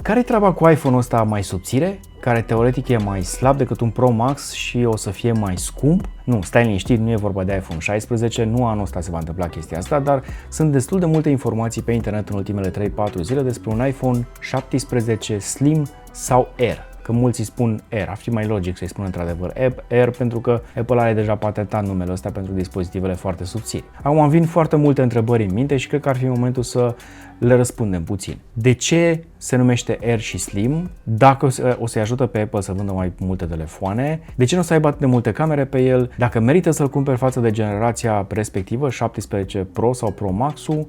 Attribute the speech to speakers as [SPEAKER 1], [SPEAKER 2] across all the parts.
[SPEAKER 1] Care-i treaba cu iPhone-ul ăsta mai subțire, care teoretic e mai slab decât un Pro Max și o să fie mai scump? Nu, stai liniștit, nu e vorba de iPhone 16, nu anul ăsta se va întâmpla chestia asta, dar sunt destul de multe informații pe internet în ultimele 3-4 zile despre un iPhone 17 Slim sau Air. Că mulți îi spun Air, ar fi mai logic să-i spun într-adevăr Air, pentru că Apple are deja patentat numele ăsta pentru dispozitivele foarte subțiri. Acum îmi vin foarte multe întrebări în minte și cred că ar fi momentul să le răspundem puțin. De ce se numește Air și Slim? Dacă o să-i ajută pe Apple să vândă mai multe telefoane? De ce nu o să aibă atât de multe camere pe el? Dacă merită să-l cumperi față de generația respectivă, 17 Pro sau Pro Max-ul?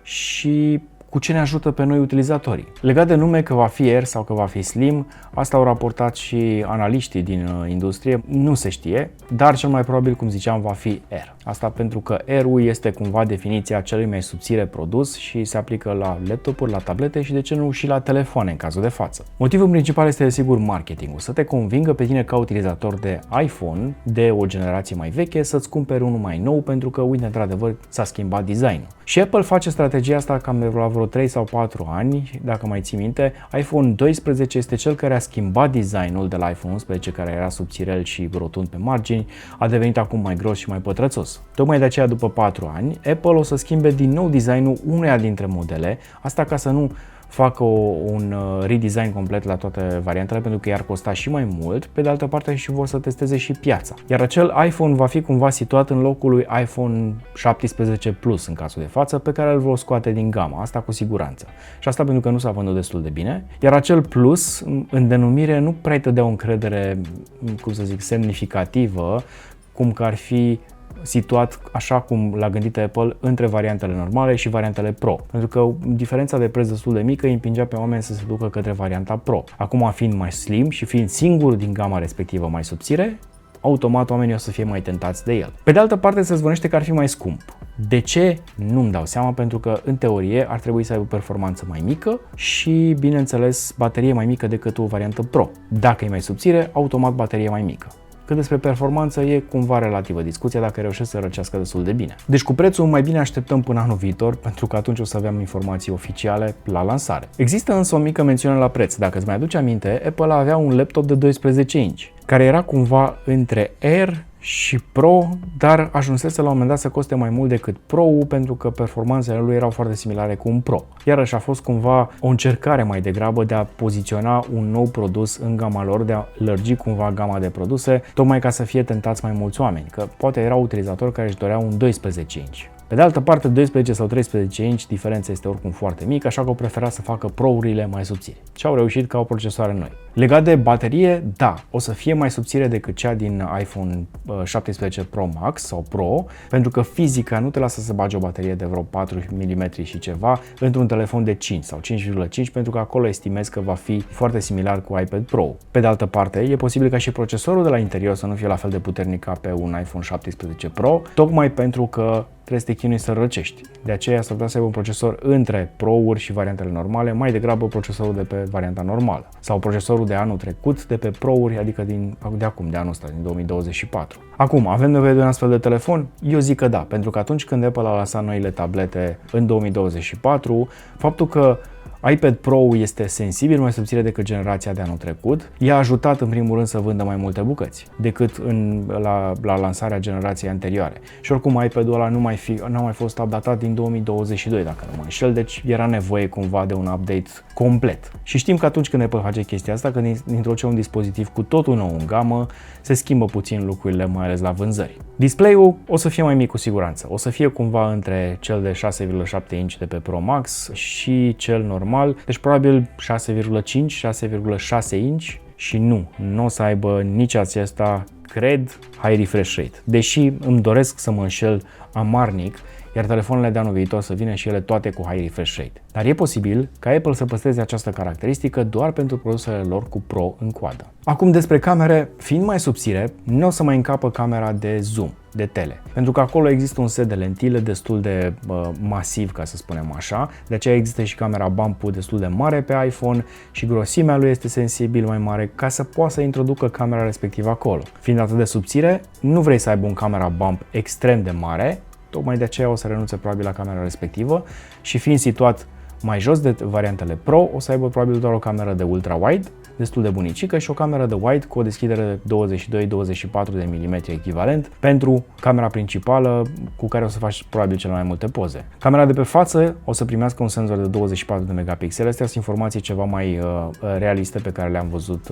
[SPEAKER 1] Și cu ce ne ajută pe noi utilizatorii? Legat de nume, că va fi Air sau că va fi Slim, asta au raportat și analiștii din industrie, nu se știe, dar cel mai probabil, cum ziceam, va fi Air. Asta pentru că Air-ul este cumva definiția celui mai subțire produs și se aplică la laptopuri, la tablete și de ce nu și la telefoane în cazul de față. Motivul principal este desigur marketingul, să te convingă pe tine ca utilizator de iPhone de o generație mai veche să-ți cumperi unul mai nou pentru că, uite, într-adevăr s-a schimbat designul. Și Apple face strategia asta cam de vreo 3 sau 4 ani, dacă mai ții minte. iPhone 12 este cel care a schimbat designul de la iPhone 11, care era subțirel și rotund pe margini, a devenit acum mai gros și mai pătrățos. Tocmai de aceea, după 4 ani, Apple o să schimbe din nou designul uneia dintre modele, asta ca să nu facă un redesign complet la toate variantele, pentru că i-ar costa și mai mult, pe de altă parte și vor să testeze și piața. Iar acel iPhone va fi cumva situat în locul lui iPhone 17 Plus în cazul de față, pe care îl vor scoate din gamă, asta cu siguranță. Și asta pentru că nu s-a vândut destul de bine, iar acel Plus în denumire nu prea te dă o încredere, cum să zic, semnificativă, cum că ar fi situat așa cum l-a gândit Apple între variantele normale și variantele Pro. Pentru că diferența de preț destul de mică îi împingea pe oameni să se ducă către varianta Pro. Acum, fiind mai slim și fiind singur din gama respectivă mai subțire, automat oamenii o să fie mai tentați de el. Pe de altă parte, se zvonește că ar fi mai scump. De ce? Nu-mi dau seama, pentru că în teorie ar trebui să aibă performanță mai mică și, bineînțeles, baterie mai mică decât o variantă Pro. Dacă e mai subțire, automat baterie mai mică. Cât despre performanță e cumva relativă discuția dacă reușesc să răcească destul de bine. Deci cu prețul mai bine așteptăm până anul viitor, pentru că atunci o să avem informații oficiale la lansare. Există însă o mică mențiune la preț. Dacă îți mai aduci aminte, Apple avea un laptop de 12 inch, care era cumva între Air și Pro, dar ajunsese la un moment dat să coste mai mult decât Pro-ul, pentru că performanțele lui erau foarte similare cu un Pro. Iarăși a fost cumva o încercare mai degrabă de a poziționa un nou produs în gama lor, de a lărgi cumva gama de produse, tocmai ca să fie tentați mai mulți oameni, că poate erau utilizatori care își doreau un 12 inch. Pe de altă parte, 12 sau 13 inch, diferența este oricum foarte mică, așa că au preferat să facă Pro-urile mai subțiri și au reușit ca au procesoare noi. Legat de baterie, da, o să fie mai subțire decât cea din iPhone 17 Pro Max sau Pro, pentru că fizica nu te lasă să bagi o baterie de vreo 4 mm și ceva într-un telefon de 5 sau 5,5, pentru că acolo estimez că va fi foarte similar cu iPad Pro. Pe de altă parte, e posibil ca și procesorul de la interior să nu fie la fel de puternic ca pe un iPhone 17 Pro, tocmai pentru că trebuie să te chinui să răcești. De aceea s-ar putea să aibă un procesor între Pro-uri și variantele normale, mai degrabă procesorul de pe varianta normală. Sau procesorul de anul trecut de pe Pro-uri, adică de acum, de anul ăsta, din 2024. Acum, avem nevoie de un astfel de telefon? Eu zic că da, pentru că atunci când Apple a lansat noile tablete în 2024, faptul că iPad Pro este sensibil mai subțire decât generația de anul trecut, i-a ajutat în primul rând să vândă mai multe bucăți decât la lansarea generației anterioare. Și oricum iPad-ul ăla nu a mai fost updatat din 2022, dacă nu mă înșel, deci era nevoie cumva de un update complet. Și știm că atunci când Apple face chestia asta, când introduce un dispozitiv cu totul nou în gamă, se schimbă puțin lucrurile, mai ales la vânzări. Display-ul o să fie mai mic cu siguranță, o să fie cumva între cel de 6,7 inch de pe Pro Max și cel normal, deci probabil 6,5, 6,6 inch și nu o să aibă nici acesta, cred, high refresh rate. Deși îmi doresc să mă înșel amarnic, iar telefoanele de anul viitor să vină și ele toate cu high refresh rate. Dar e posibil ca Apple să păstreze această caracteristică doar pentru produsele lor cu Pro în coadă. Acum despre camere, fiind mai subțire, nu o să mai încapă camera de zoom, de tele, pentru că acolo există un set de lentile destul de masiv, ca să spunem așa, de aceea există și camera bump-ul destul de mare pe iPhone și grosimea lui este sensibil mai mare ca să poată să introducă camera respectivă acolo. Fiind atât de subțire, nu vrei să aibă un camera bump extrem de mare, tocmai de aceea o să renunțe probabil la camera respectivă și fiind situat Mai jos de variantele Pro o să aibă probabil doar o cameră de ultra-wide, destul de bunicică, și o cameră de wide cu o deschidere de 22-24 de mm echivalent pentru camera principală cu care o să faci probabil cele mai multe poze. Camera de pe față o să primească un senzor de 24 de megapixeli. Astea sunt informații ceva mai realiste pe care le-am văzut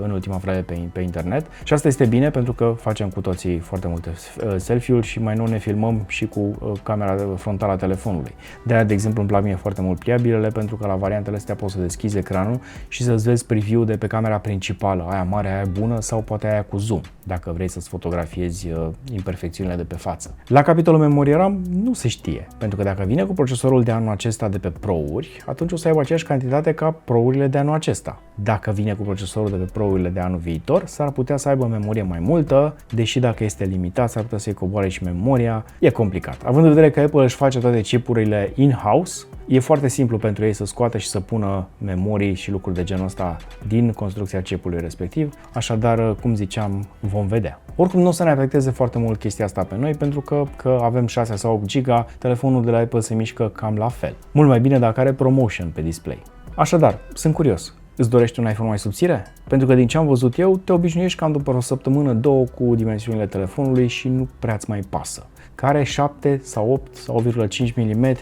[SPEAKER 1] în ultima vreme pe internet și asta este bine pentru că facem cu toții foarte multe selfie-uri și mai nou ne filmăm și cu camera frontală a telefonului. De-aia, de exemplu, îmi plac mie foarte mult pliabilele pentru că la variantele astea poți să deschizi ecranul și să-ți vezi preview de pe camera principală, aia mare, aia bună sau poate aia cu zoom, dacă vrei să-ți fotografiezi imperfecțiunile de pe față. La capitolul memorie RAM nu se știe, pentru că dacă vine cu procesorul de anul acesta de pe Pro-uri, atunci o să aibă aceeași cantitate ca Pro-urile de anul acesta. Dacă vine cu procesorul de pe Pro-urile de anul viitor, s-ar putea să aibă memorie mai multă, deși dacă este limitat, s-ar putea să-i coboare și memoria. E complicat. Având în vedere că Apple își face toate chipurile in-house, e foarte simplu pentru ei să scoată și să pună memorii și lucruri de genul ăsta din construcția chipului respectiv, așadar, cum ziceam, vom vedea. Oricum nu o să ne afecteze foarte mult chestia asta pe noi, pentru că avem 6 sau 8 GB, telefonul de la Apple se mișcă cam la fel. Mult mai bine dacă are ProMotion pe display. Așadar, sunt curios. Îți dorești un iPhone mai subțire? Pentru că din ce am văzut eu, te obișnuiești cam după o săptămână, două cu dimensiunile telefonului și nu prea-ți mai pasă. Care 7 sau 8 sau 8,5 mm?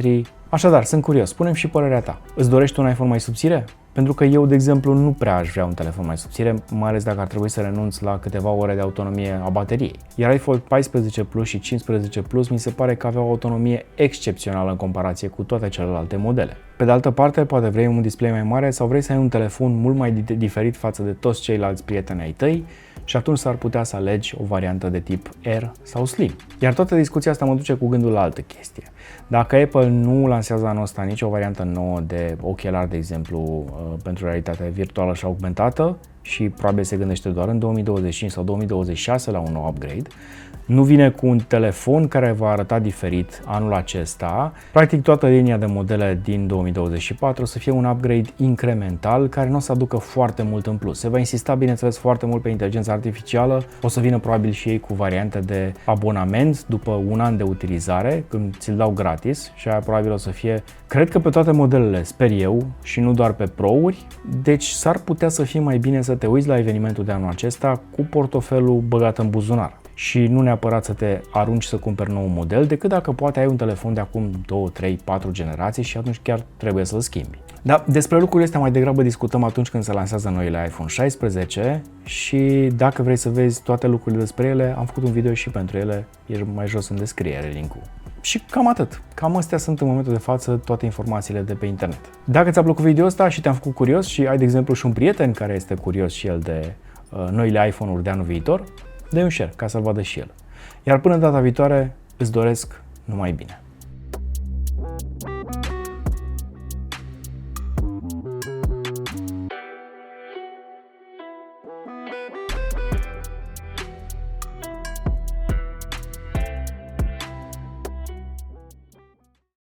[SPEAKER 1] Așadar, sunt curios, spune-mi și părerea ta. Îți dorești un iPhone mai subțire? Pentru că eu, de exemplu, nu prea aș vrea un telefon mai subțire, mai ales dacă ar trebui să renunț la câteva ore de autonomie a bateriei. Iar iPhone 14 Plus și 15 Plus mi se pare că aveau o autonomie excepțională în comparație cu toate celelalte modele. Pe de altă parte, poate vrei un display mai mare sau vrei să ai un telefon mult mai diferit față de toți ceilalți prieteni ai tăi și atunci s-ar putea să alegi o variantă de tip Air sau Slim. Iar toată discuția asta mă duce cu gândul la altă chestie. Dacă Apple nu lansează anul ăsta nicio variantă nouă de ochelari, de exemplu, pentru realitate virtuală și augmentată și probabil se gândește doar în 2025 sau 2026 la un nou upgrade, nu vine cu un telefon care va arăta diferit anul acesta. Practic toată linia de modele din 2024 o să fie un upgrade incremental care nu o să aducă foarte mult în plus. Se va insista, bineînțeles, foarte mult pe inteligența artificială. O să vină probabil și ei cu variante de abonament după un an de utilizare, când ți-l dau gratis și aia probabil o să fie, cred că pe toate modelele, sper eu, și nu doar pe Pro-uri. Deci s-ar putea să fie mai bine să te uiți la evenimentul de anul acesta cu portofelul băgat în buzunar și nu neapărat să te arunci să cumperi nou model, decât dacă poate ai un telefon de acum 2, 3, 4 generații și atunci chiar trebuie să-l schimbi. Dar despre lucrurile astea mai degrabă discutăm atunci când se lansează noile iPhone 16 și dacă vrei să vezi toate lucrurile despre ele, am făcut un video și pentru ele, e mai jos în descriere link-ul. Și cam atât. Cam astea sunt în momentul de față toate informațiile de pe internet. Dacă ți-a plăcut video ăsta și te-am făcut curios și ai, de exemplu, și un prieten care este curios și el de noile iPhone-uri de anul viitor, dă-i un share ca să-l vadă și el. Iar până data viitoare, îți doresc numai bine.